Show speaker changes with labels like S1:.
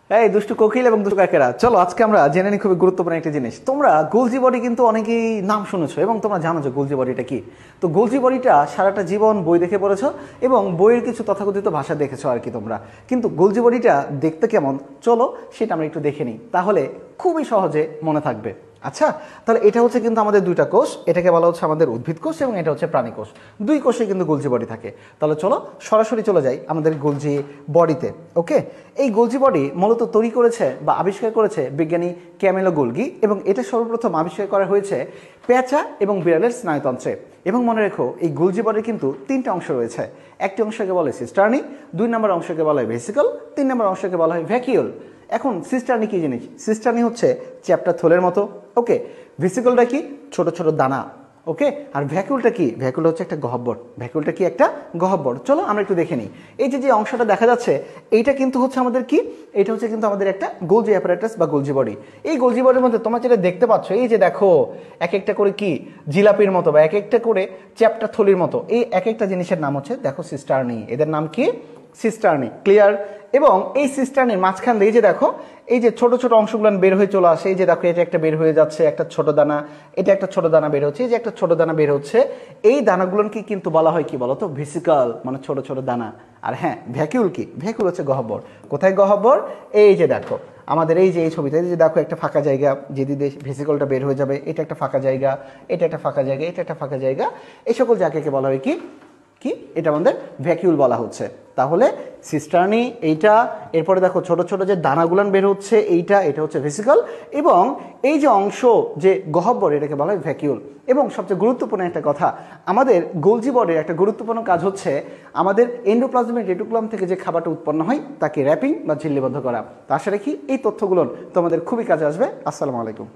S1: এই দুষ্টু কোকিল এবং দুষ্টু কাকেরা, চলো আজকে আমরা জেনে নিই খুবই গুরুত্বপূর্ণ একটা জিনিস। তোমরা গোলজি বডি কিন্তু অনেকেই নাম শুনেছো এবং তোমরা জানো যে গোলজি বডিটা কি। তো গোলজি বডিটা সারাটা জীবন বই দেখে পড়েছো এবং বইয়ের কিছু তথাকথিত ভাষা দেখেছো আর কি তোমরা। কিন্তু গোলজি বডিটা দেখতে কেমন, চলো সেটা আমরা একটু দেখে নিই, তাহলে খুবই সহজে মনে থাকবে। আচ্ছা, তাহলে এটা হচ্ছে কিন্তু আমাদের দুইটা কোষ, এটাকে বলা হচ্ছে আমাদের উদ্ভিদ কোষ এবং এটা হচ্ছে প্রাণী কোষ। দুই কোষে কিন্তু গোলজি বডি থাকে। তাহলে চলো সরাসরি চলে যাই আমাদের গোলজি বডিতে। ওকে, এই গোলজি বডি মূলত তৈরি করেছে বা আবিষ্কার করেছে বিজ্ঞানী ক্যামেলো গোলজি এবং এটা সর্বপ্রথম আবিষ্কার করা হয়েছে পেঁচা এবং বিড়ালের স্নায়ুতন্ত্রে। এবং মনে রেখো, এই গোলজি বডির কিন্তু তিনটা অংশ রয়েছে। একটি অংশকে বলা হয় সিস্টার্নি, 2 নম্বর অংশকে বলা হয় ভেসিকল, 3 নম্বর অংশকে বলা হয় ভ্যাকিউল। এখন সিস্টার্নি কি জিনিস? সিস্টার্নি হচ্ছে চ্যাপ্টা থলের মতো। ওকে, ভেসিকলটা কি? ছোট ছোট দানা। ওকে, আর ভ্যাকুলটা কি? ভ্যাকুল হচ্ছে একটা গহ্বর। ভ্যাকুলটা কি? একটা গহ্বর। চলো আমরা একটু দেখে নিই। এই যে যে অংশটা দেখা যাচ্ছে, এইটা কিন্তু হচ্ছে আমাদের কি? এটা হচ্ছে কিন্তু আমাদের একটা গোলজি অ্যাপারেটাস বা গোলজি বডি। এই গোলজি বডির মধ্যে তোমরা যেটা দেখতে পাচ্ছ, এই যে দেখো এক একটা করে কি জিলাপির মতো বা এক একটা করে চ্যাপ্টা থলির মতো, এই এক একটা জিনিসের নাম হচ্ছে দেখো সিস্টার্নি। এদের নাম কি? সিস্টার্নি। ক্লিয়ার? এবং এই সিস্টার্নির মাঝখান দিয়ে যে দেখো এই যে ছোট ছোট অংশগুলো বের হয়ে চলে আসে, এই যে দেখো এটা একটা বের হয়ে যাচ্ছে, একটা ছোট দানা, এটা একটা ছোট দানা বের হচ্ছে, এই যে একটা ছোট দানা বের হচ্ছে। এই দানাগুলোকে কিন্তু বলা হয় কি বলতো? ভেসিকল, মানে ছোট ছোট দানা। আর হ্যাঁ, ভ্যাকিউল কি? ভ্যাকিউল হচ্ছে গহ্বর। কোথায় গহ্বর? এই যে দেখো আমাদের এই যে এই ছবিতে, এই যে দেখো একটা ফাঁকা জায়গা, যেদিকে ভেসিকলটা বের হয়ে যাবে, এটা একটা ফাঁকা জায়গা, এটা একটা ফাঁকা জায়গা, এটা একটা ফাঁকা জায়গা। এই সকল জায়গাকে বলা হয় কি? কি? এটা আমাদের ভ্যাকিউল বলা হচ্ছে। তাহলে সিস্টার্নি এইটা, এরপরে দেখো ছোট ছোট যে দানাগুলান বের হচ্ছে এইটা, এটা হচ্ছে ভেসিকল, এবং এই যে অংশ যে গহ্বর, এটাকে বলা হয় ভ্যাকিউল। এবং সবচেয়ে গুরুত্বপূর্ণ একটা কথা, আমাদের গোলজি বডির একটা গুরুত্বপূর্ণ কাজ হচ্ছে আমাদের এন্ডোপ্লাজমিক রেটিকুলাম থেকে যে খাবারটা উৎপন্ন হয় তাকে র্যাপিং বা ঝিল্লিবদ্ধ করা। তা আশা রাখি এই তথ্যগুলো তোমাদের খুবই কাজে আসবে। আসসালামু আলাইকুম।